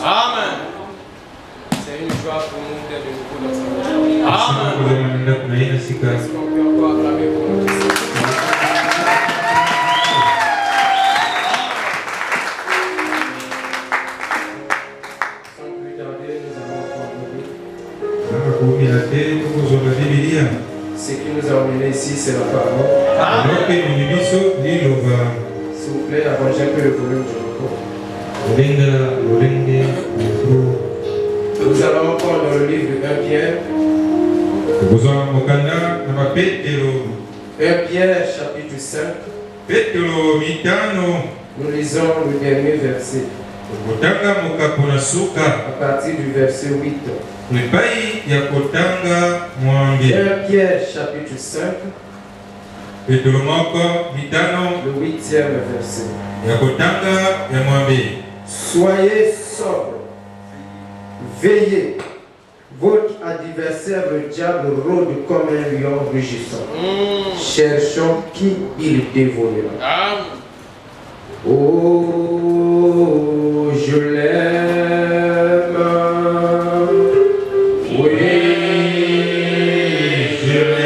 Amen. C'est une joie pour nous d'être de nouveau dans sa maison. Amen. Est-ce qu'on peut encore acclamer pour notre Seigneur? Sans plus tarder, nous allons continuer. Ce qui nous a emmenés ici, c'est la parole. S'il vous plaît, arrangez un peu le volume du micro. Nous allons prendre dans le livre de 1 Pierre. 1 Pierre, chapitre 5. Nous lisons le dernier verset. À partir du verset 8. 1 Pierre, chapitre 5. Le 8e verset. Soyez sobres, veillez. Votre adversaire, le diable, rôde comme un lion rugissant, cherchant qui il dévorera. Oh, je l'aime. Oui, je l'aime.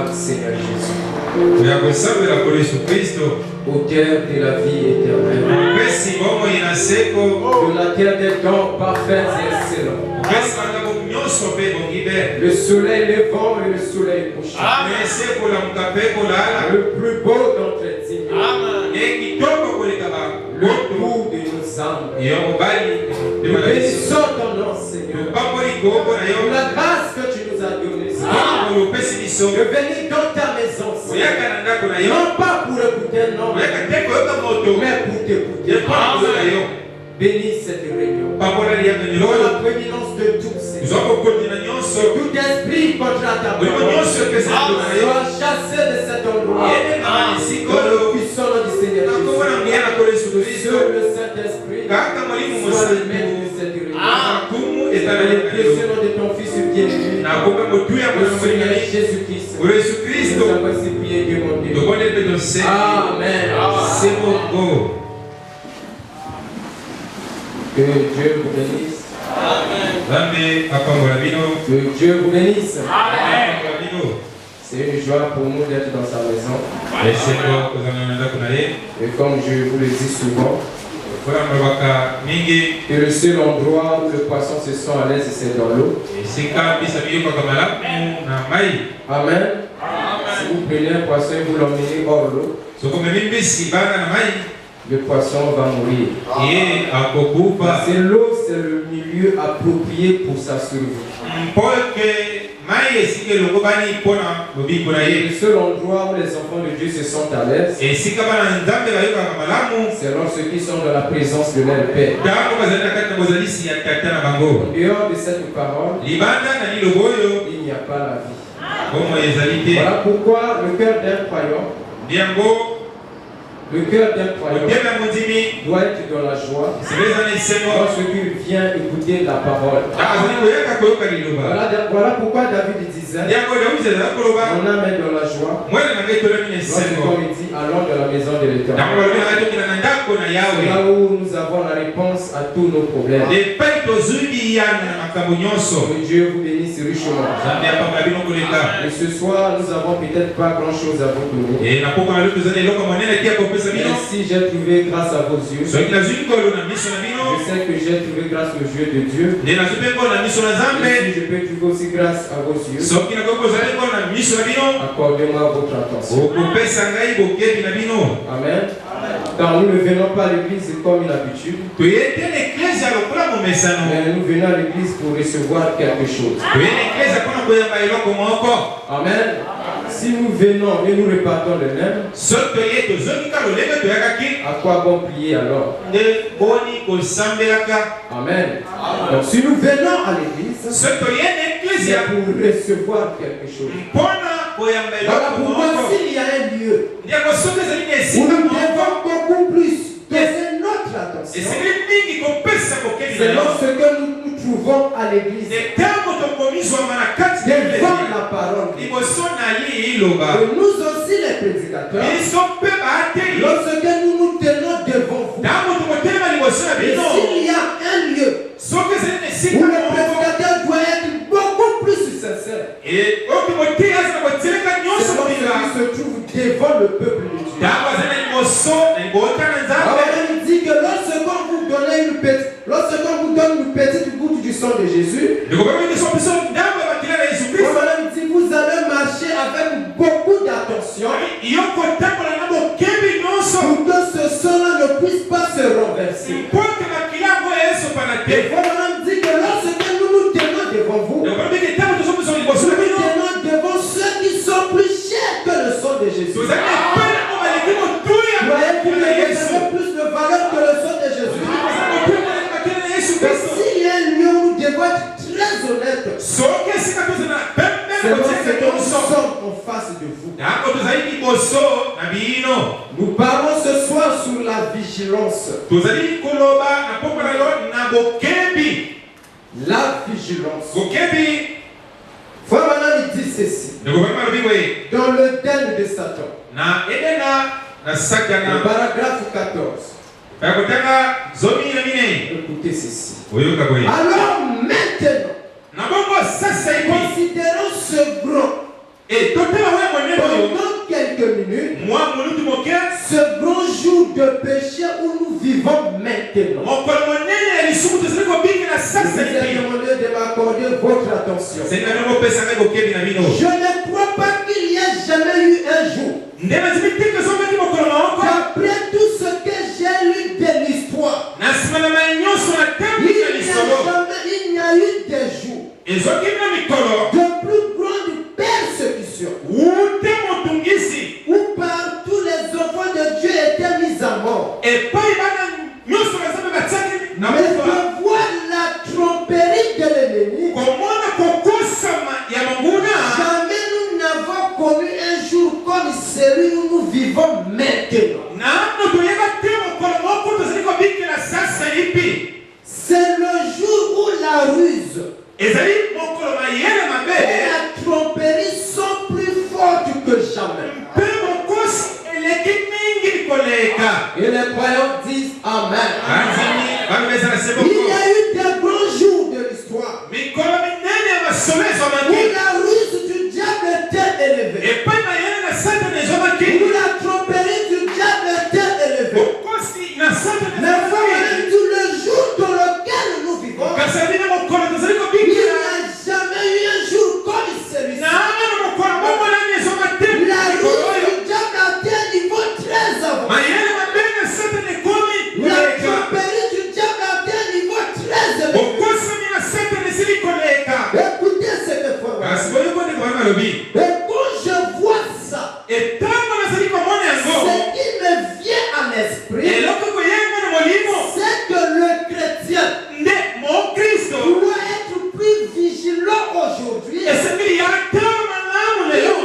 Passez et auteur de la vie éternelle, de la terre des dons parfaits et excellents, le soleil levant et le soleil couchant, le plus beau d'entre les dignes, le doux de nos âmes. Nous bénissons ton nom, Seigneur, pour la grâce que tu nous as donnée, de venir dans ta maison, Seigneur, non pas pour écouter, non, mais pour t'écouter. Bénis cette réunion. Pour la prééminence de tous, Seigneur. Tout esprit contre ta parole soit chassé de cet endroit. Dans le puissant nom du Seigneur Jésus. Seul le Saint-Esprit soit le maître de cette réunion. Et dans le précieux nom de ton Fils bien-aimé, le Seigneur Jésus-Christ. Nous avons ainsi prié, Dieu mon Dieu. Amen. Que Dieu vous bénisse. Que Dieu vous bénisse. C'est une joie pour nous d'être dans sa maison. Et comme je vous le dis souvent, que le seul endroit où le poisson se sent à l'aise, c'est dans l'eau. Amen. Si vous prenez un poisson et vous l'emmenez hors l'eau, le poisson va mourir. Parce que l'eau, c'est le milieu approprié pour sa survie. Et le seul endroit où les enfants de Dieu se sentent à l'aise, c'est lorsqu'ils sont dans la présence de leur Père. En dehors de cette parole, il n'y a pas la vie. Voilà pourquoi le cœur d'un croyant, doit être dans la joie lorsqu'il vient écouter la parole. Voilà pourquoi David disait, mon âme est dans la joie lorsqu'on dit allons dans la maison de l'Éternel. C'est là où nous avons la réponse à tous nos problèmes. Que Dieu vous bénisse richement. Et ce soir, nous n'avons peut-être pas grand chose à vous donner. Mais si j'ai trouvé grâce à vos yeux, je sais que j'ai trouvé grâce aux yeux de Dieu. Et si je peux trouver aussi grâce à vos yeux, accordez-moi votre attention. Amen. Car nous ne venons pas à l'église comme une habitude. Mais nous venons à l'église pour recevoir quelque chose. Amen. Si nous venons et nous repartons le même, à quoi bon prier alors? Amen. Donc si nous venons à l'église, c'est pour recevoir quelque chose. Voilà pourquoi s'il y a un lieu où nous devons beaucoup plus donner notre attention, c'est lorsque nous trouvons à l'église devant la parole. Et nous aussi les prédicateurs, lorsque nous nous tenons devant vous, et s'il y a un lieu où le prédicateur doit être beaucoup plus sincère, c'est lorsqu'il se trouve devant le peuple de Dieu. Alors il dit que lorsqu'on vous donne une petite goutte du sang de Jésus, il dit vous allez marcher avec beaucoup d'attention pour que ce sang-là ne puisse pas se renverser. Et voilà, il dit que lorsque nous nous tenons devant vous, nous nous tenons devant ceux qui sont plus chers que le sang de Jésus. Voyez-vous, vous avez plus de valeur que le sang de Jésus. Et s'il y a un lieu où nous devons être très honnêtes, c'est lorsque nous sommes en face de vous. Nous parlons ce soir sur la vigilance. La vigilance. Frère Madame, il dit ceci. Dans le den de Satan. Le paragraphe 14. Écoutez ceci. Alors maintenant, considérons ce grand. Et pendant quelques minutes, ce grand jour de péché où nous vivons maintenant, je vous ai demandé de m'accorder votre attention. Je ne crois pas qu'il y ait jamais eu un jour, qu'après tout ce que j'ai lu de l'histoire, il n'y a eu des jours de plus grande persécution où partout les enfants de Dieu étaient mis à mort. Mais de voir la tromperie de l'ennemi, jamais nous n'avons connu un jour comme celui où nous vivons maintenant. C'est le jour où la ruse et la tromperie sont plus fortes que jamais. Et les croyants disent Amen. Il y a eu des grands jours de l'histoire où la ruse du diable était élevée, où la tromperie du diable était élevée. Mais voilà tout le jour dans lequel nous vivons, il n'y a jamais eu un jour comme celui-ci. La ruse du diable a atteint un niveau très avancé. La tromperie du diable a atteint un niveau très élevé. Écoutez ce que faut voir. Et quand je vois ça, ce qui me vient à l'esprit, c'est que le chrétien doit être plus vigilant aujourd'hui. Il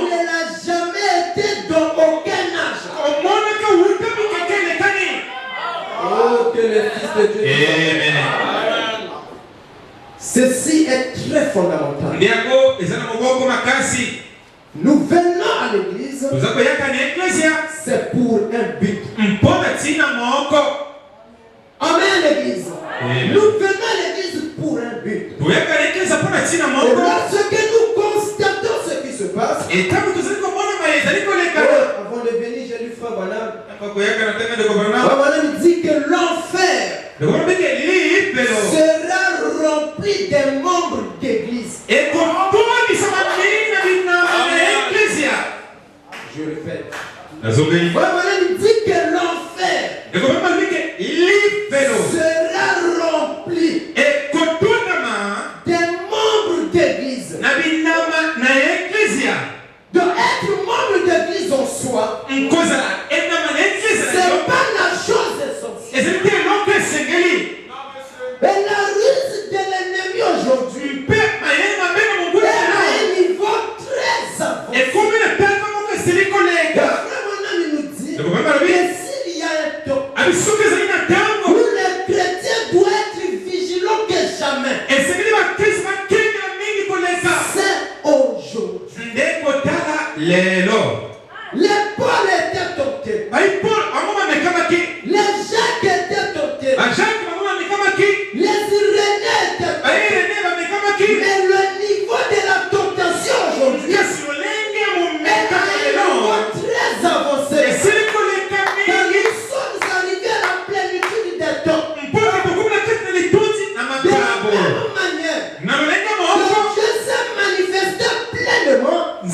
ne l'a jamais été dans aucun âge. Oh, que le Fils de Dieu. Ceci est très fondamental. Nous venons à l'église, c'est pour un but. Amen, l'église. Nous venons à l'église pour un but. Et lorsque nous constatons ce qui se passe, avant de venir, j'ai lu Frère Branham. Frère Branham dit que l'enfer sera rempli des membres d'église. Je répète. Frère Branham dit que l'enfer Les Paul étaient tentés. Les Jacques étaient tentés. Les Irénées étaient tentés. Mais le niveau de la tentation aujourd'hui est très avancé. Car nous sommes arrivés à la plénitude des temps. De la même manière que Dieu s'est manifesté pleinement, le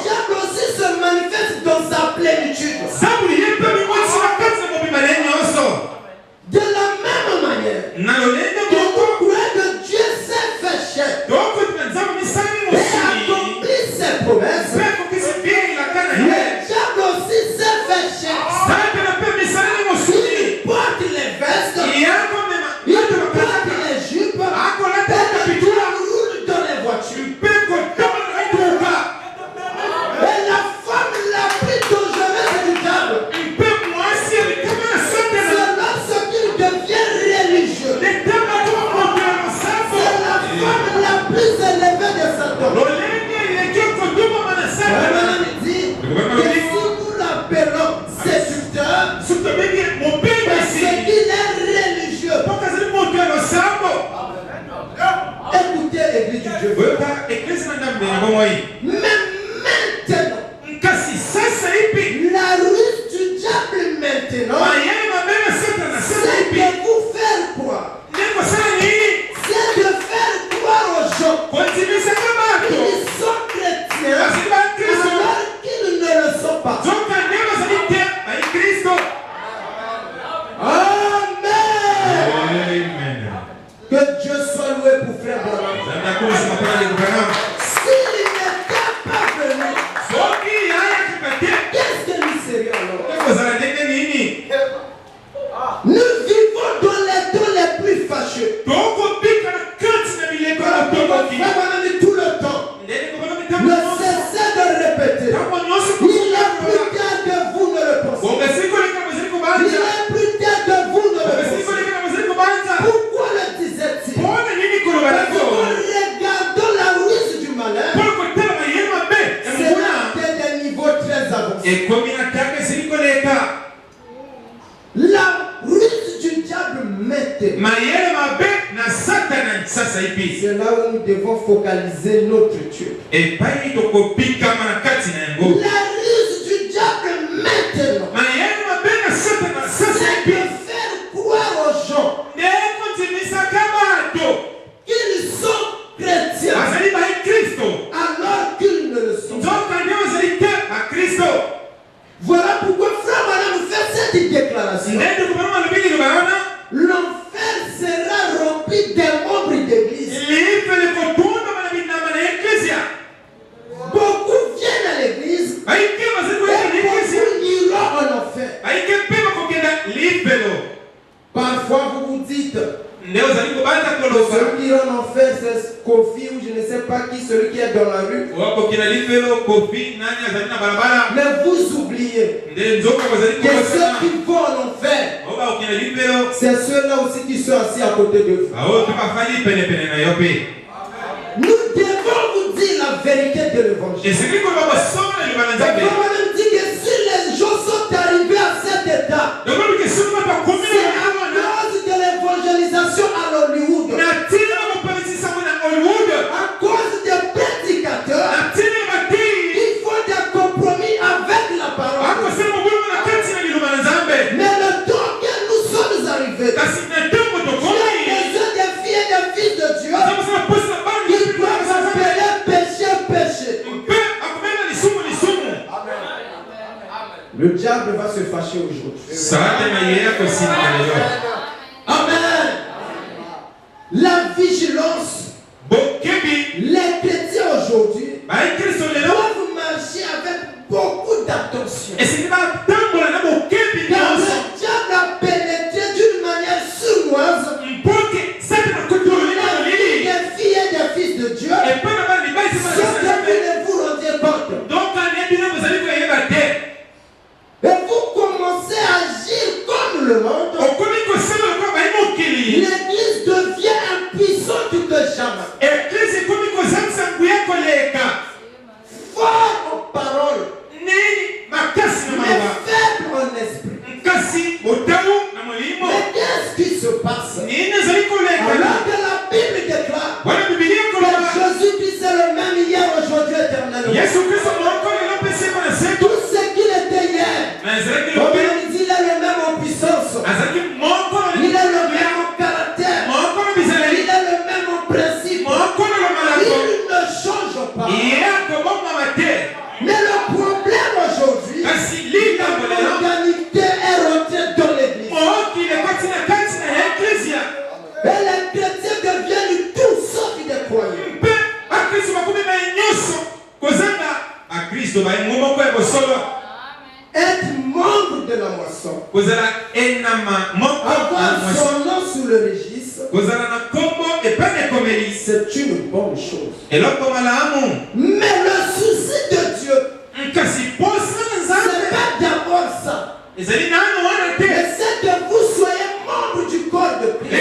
diable aussi se manifeste dans sa plénitude. De la même manière que vous croyez que Dieu s'est fait chair et accompli ses promesses, le diable aussi s'est fait chair. Il porte les vestes, il porte les jupes, et le diable roule dans les voitures. Et la femme la plus dangereuse du diable, c'est lorsqu'il devient religieux. C'est la femme la plus élevée de Satan. Madame dit que si nous l'appelons séducteur, parce qu'il est religieux. Écoutez l'église du Dieu. Mais maintenant, la ruse du diable maintenant, c'est de vous faire croire. C'est de faire croire aux gens qu'ils sont chrétiens alors qu'ils ne le sont pas. Amen. Que Dieu soit loué pour frère Branham. S'il n'était pas venu, qu'est-ce que nous serions alors? Nous vivons dans les temps les plus fâcheux. Frère Branham dit tout le temps. Ne cessez de répéter. Il est plus tard que vous ne le pensez. Il est plus tard que vous ne le pensez. Pourquoi le disait-il? Parce qu'en regardant la ruse du malin, c'est là des niveaux très avancés. La ruse du diable maintenant, c'est là où nous devons focaliser notre Dieu. La ruse du diable maintenant, c'est de faire croire aux gens qu'ils sont chrétiens alors qu'ils ne le sont pas. Voilà pourquoi frère Branham nous fait cette déclaration. L'enfer sera rempli des membres d'église. Beaucoup viennent à l'église et beaucoup iront en enfer. Parfois vous vous dites, celui qui ira en enfer c'est Kofi ou je ne sais pas qui, celui qui est dans la rue. Mais vous oubliez que ceux qui vont en enfer, c'est ceux-là aussi qui sont assis à côté de vous. Nous devons vous dire la vérité de l'évangile. On dit que si les gens sont arrivés à cet état, c'est à cause de l'évangélisation à Hollywood, à cause des prédicateurs, ils font des compromis avec la parole. Mais le temps que nous sommes arrivés, Dieu a besoin des filles et des fils de Dieu qui doivent appeler péché, péché. Le diable va se fâcher aujourd'hui. Amen. La vigilance. Les chrétiens aujourd'hui doivent marcher avec beaucoup d'attention. Car le diable a pénétré d'une manière sournoise la vie des filles et des fils de Dieu, sans que vous ne vous rendiez compte. Et vous commencez à agir comme le monde. grâce. Alors que la Bible déclare que Jésus-Christ est le même hier, aujourd'hui, éternellement. Tout ce qu'il était hier, comme il dit, il est le même en puissance. Il est le même en caractère. Il est le même en principe. Il ne change pas. Mais le problème aujourd'hui, l'humanité est rentrée dans l'église. Et les chrétiens deviennent tout sauf des croyants. Être membre de la moisson, avoir son nom sous le registre, c'est une bonne chose. Mais le souci de Dieu, c'est pas d'abord ça. Mais c'est que vous soyez membre du corps de Christ. Et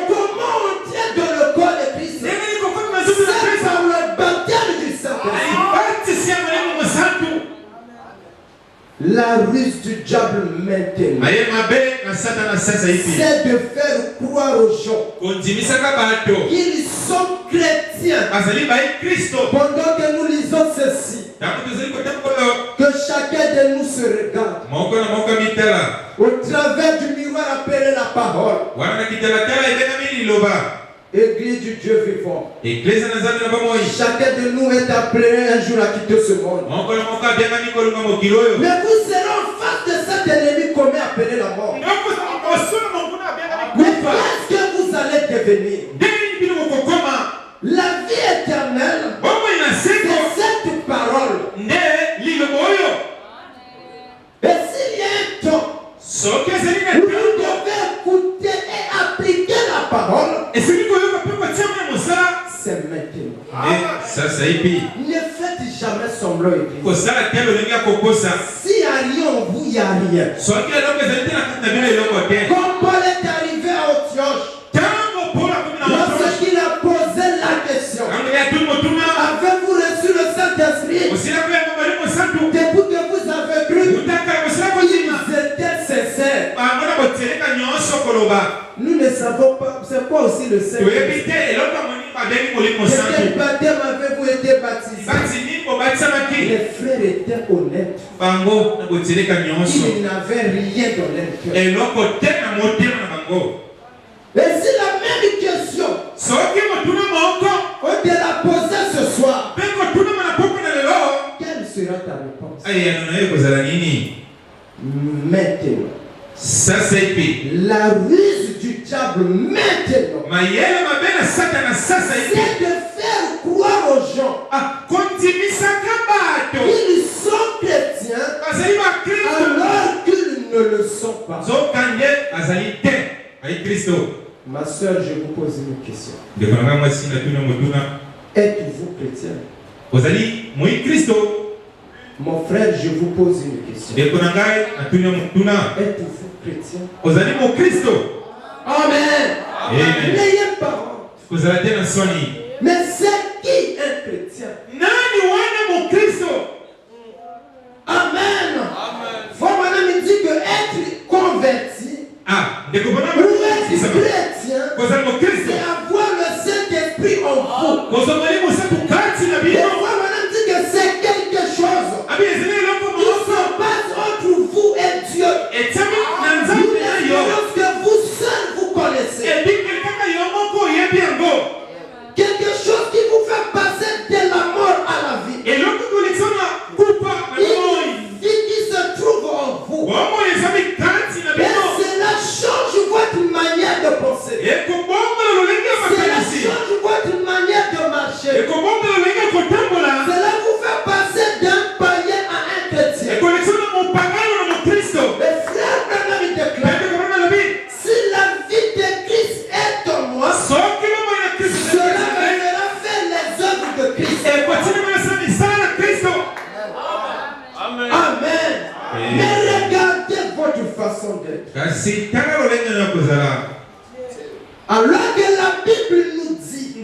comment entrer dans le corps de Christ? C'est par le baptême du Saint-Esprit. La ruse du diable maintenant, c'est de faire croire aux gens qu'ils sont chrétiens. Pendant que nous lisons ceci, que chacun de nous se regarde au travers du miroir appelé la parole. Église du Dieu vivant. Chacun de nous est appelé un jour à quitter ce monde. Mais vous serez en face de cet ennemi commun appelé la mort. Mais qu'est-ce que vous allez devenir? La vie éternelle, c'est cette parole. Et s'il y a un temps où vous devez écouter et appliquer la parole, c'est maintenant. Ne faites jamais semblant, église. S'il n'y a rien en vous, il n'y a rien. Quand Paul est arrivé à Antioche, lorsqu'il a posé la question, avez-vous reçu le Saint-Esprit? Depuis que vous avez cru, ils étaient sincères. Nous ne savons pas, c'est quoi aussi le Saint-Esprit? De quel baptême avez-vous été baptisé? Les frères étaient honnêtes. Ils n'avaient rien dans leur cœur. Et c'est la même question. On te l'a posée ce soir. Quelle sera ta réponse? Maintenant. La ruse du diable maintenant, c'est de faire croire aux gens qu'ils sont chrétiens alors qu'ils ne le sont pas. Ma soeur, je vous pose une question. Êtes-vous chrétien? Mon frère, je vous pose une question. Êtes-vous chrétien? Amen. N'ayez pas honte. Mais c'est qui un chrétien? Amen. Faut maintenant me dire que être converti ou être chrétien, c'est avoir le Saint-Esprit en vous. Et faut maintenant dire que c'est quelque chose qui se passe entre vous et Dieu. Lorsque vous seul vous connaissez. Quelque chose qui vous fait passer de la mort à la vie. Une vie qui se trouve en vous. Et cela change votre manière de penser. Cela change votre manière de marcher. Cela vous fait passer d'un païen à un chrétien. Les frères Branham déclarent, si la vie de Christ est en moi, cela me fera faire les œuvres de Christ. Amen. Mais regardez votre façon d'être. Alors que la Bible nous dit,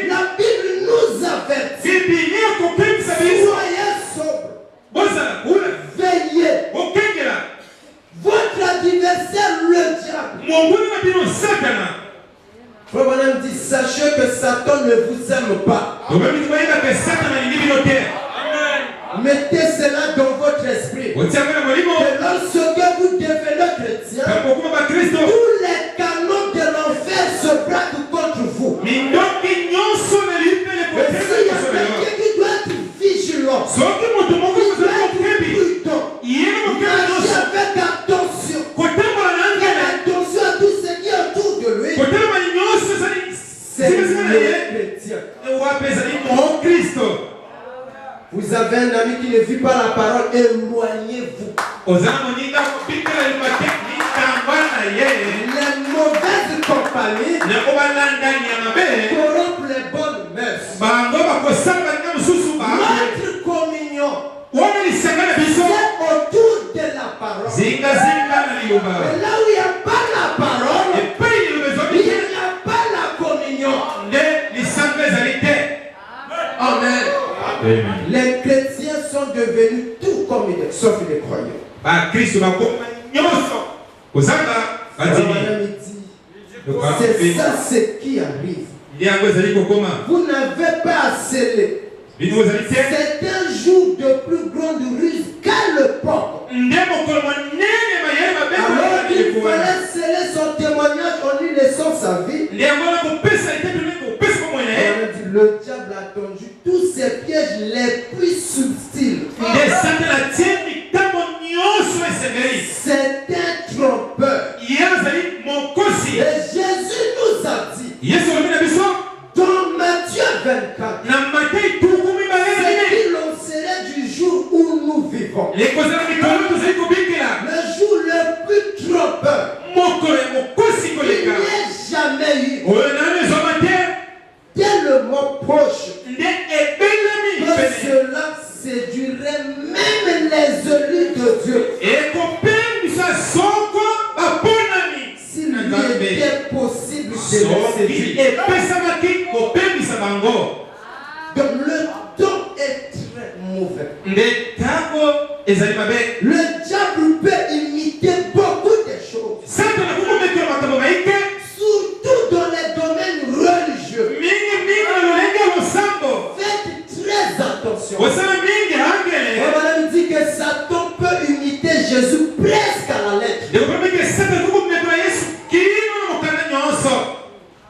la Bible nous avertit, soyez sobre, veillez. Votre adversaire connaissez le diable. Frère Branham dit, sachez que Satan ne vous aime pas. Mettez cela dans votre esprit. Que lorsque vous devenez chrétien, tous les canons de l'enfer se braquent contre vous. Et s'il y a quelqu'un qui doit être vigilant, il doit être prudent, marcher avec attention. Faire attention à tout ce qui est autour de lui. C'est le chrétien. Vous avez un ami qui ne vit pas la parole, éloignez-vous. Les mauvaises compagnies corrompent les bonnes mœurs. Notre communion, c'est autour de la parole. Et là où il n'y a pas la parole, il n'y a pas la communion. Amen. Les chrétiens sont devenus tout comme ils, sauf les croyants. C'est ça ce qui arrive. Vous n'avez pas à sceller. C'est un jour de plus grande ruse qu'à l'époque. Alors il fallait sceller son témoignage en lui laissant sa vie. Le diable a tendu tous ses pièges les plus subtils. C'est un trompeur. Et Jésus nous a dit dans Matthieu 24 ce qui lancerait du jour où nous vivons. Le jour le plus trompeur qu'il n'y ait jamais eu. Dès le mot proche, que cela séduirait même les élus de Dieu. S'il lui était possible de les séduire. Donc le temps est très mauvais. Le diable peut imiter beaucoup de choses. Surtout dans les domaines religieux. Faites très attention. On dit que Satan peut imiter Jésus presque à la lettre.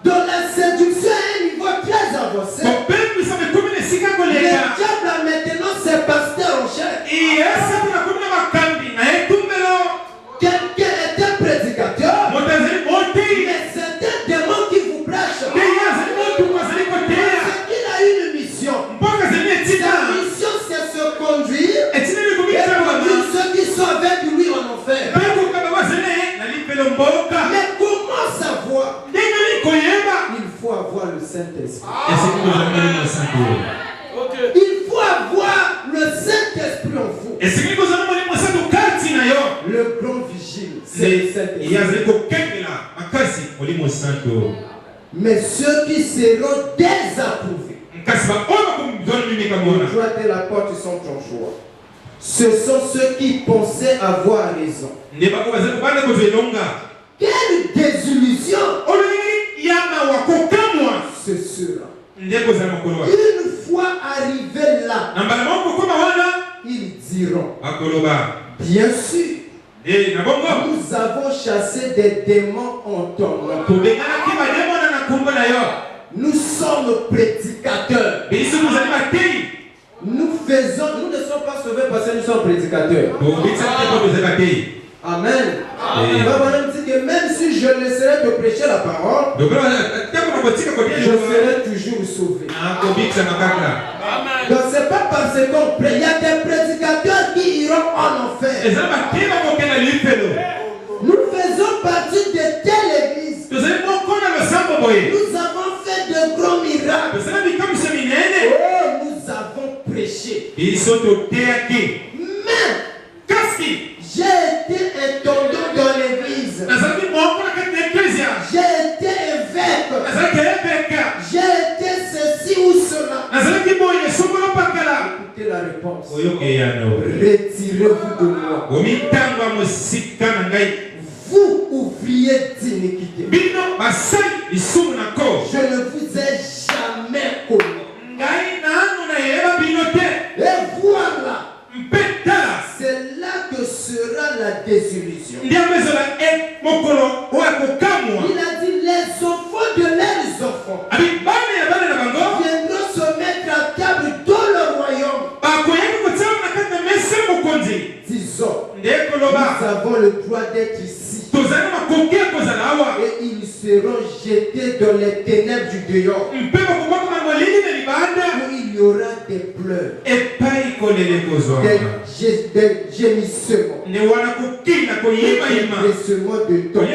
Dans la séduction à un niveau très avancé. Le diable a maintenant ses pasteurs en chair. Quelqu'un est un prédicateur. Mais c'est un démon qui vous prêche. Il a une mission. Sa mission, c'est se conduire et conduire ceux qui sont avec lui en enfer. Mais comment savoir? Il faut avoir le Saint-Esprit. Il faut avoir le Saint-Esprit en vous. Le grand vigile, c'est le Saint-Esprit. Mais ceux qui seront désapprouvés, toi et la porte sont ton choix. Ce sont ceux qui pensaient avoir raison. Quelle désillusion! Ce sera. Une fois arrivé là, ils diront, bien sûr, nous avons chassé des démons en ton nom. Nous sommes prédicateurs. Nous ne sommes pas sauvés parce que nous sommes prédicateurs. Amen. Madame dit que même si je laisserai te prêcher la parole, je serai toujours sauvé. Donc c'est pas parce qu'on prêche. Il y a des prédicateurs qui iront en enfer. Nous faisons partie de telle église. Nous avons fait de grands miracles. Oh, nous avons prêché. Mais j'ai été intendant dans l'église. J'ai été évêque. J'ai été ceci ou cela. Écoutez la réponse. Retirez-vous de moi. Vous souillés d'iniquité. Je ne vous ai jamais connu. Et voilà, c'est là que sera la désillusion. Il a dit les enfants de leurs enfants viendront se mettre à table dans le royaume. Disons, nous avons le droit d'être ici. Et ils seront jetés dans les ténèbres du dehors, où il y aura des pleurs, des gémissements, des gémissements de temps. Mais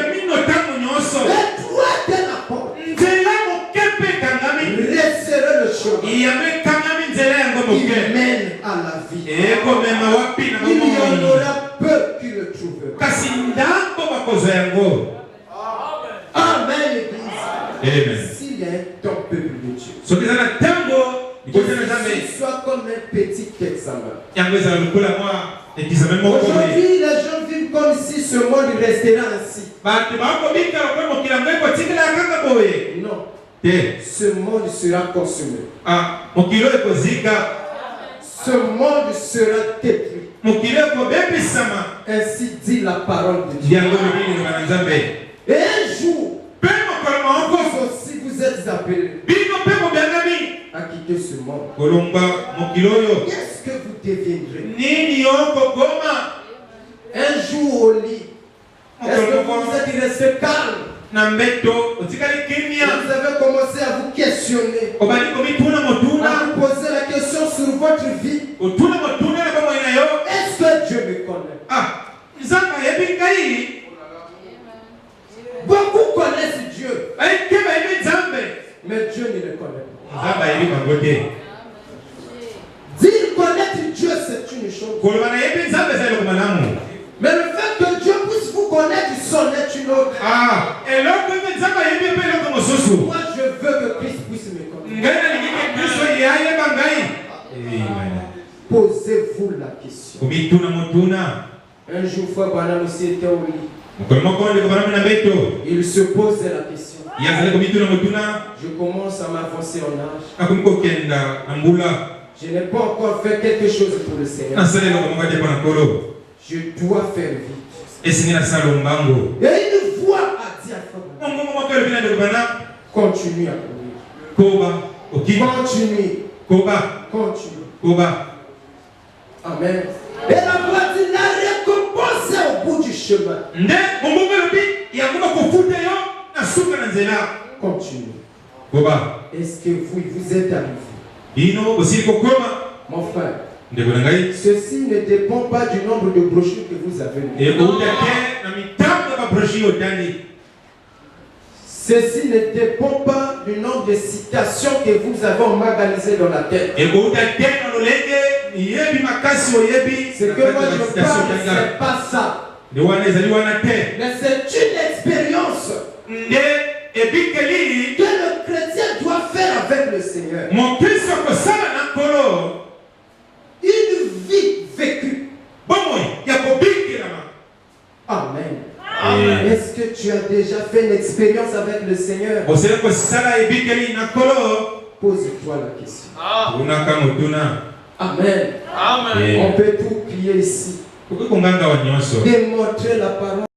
toi de la porte, resserrez le chemin. Il mène à la vie. Il y en aura peu qui le trouveront. Amen, l'église. S'il y a un temps peuple de Dieu, soit comme un petit examen. Aujourd'hui, les gens vivent comme si ce monde restera ainsi. Non. Ce monde sera consumé. Ce monde sera détruit. Ainsi dit la parole de Dieu. Et un jour, vous aussi vous êtes appelés à quitter ce monde. Qu'est-ce que vous deviendrez? Un jour au lit, est-ce que vous êtes resté calme? Vous avez commencé à vous questionner, à vous poser la question sur votre vie. Est-ce que Dieu me connaît? Beaucoup connaissent Dieu, mais Dieu ne le connaît pas. Dire connaître Dieu, c'est une chose. Mais le fait que Dieu puisse vous connaître, c'en est une autre. Moi, je veux que Christ puisse me connaître. Posez-vous la question. Un jour, Frère Branham aussi était au lit. Il se posait la question. Je commence à m'avancer en âge. Je n'ai pas encore fait quelque chose pour le Seigneur. Je dois faire vite. Et une voix a dit à Frère Branham, continue à courir. Continue. Amen. Et la voix dit, la récompense est au bout du chemin. Continue. Est-ce que vous êtes arrivé? Mon frère, ceci ne dépend pas du nombre de brochures que vous avez. Ceci ne dépend pas du nombre de citations que vous avez emmagasinées dans la tête. Ce que moi je parle, ce n'est pas ça. Mais c'est une expérience que le chrétien doit faire avec le Seigneur. Une vie vécue. Amen. Est-ce que tu as déjà fait une expérience avec le Seigneur? Pose-toi la question. Amen. On peut tout prier ici. Démontrer la parole.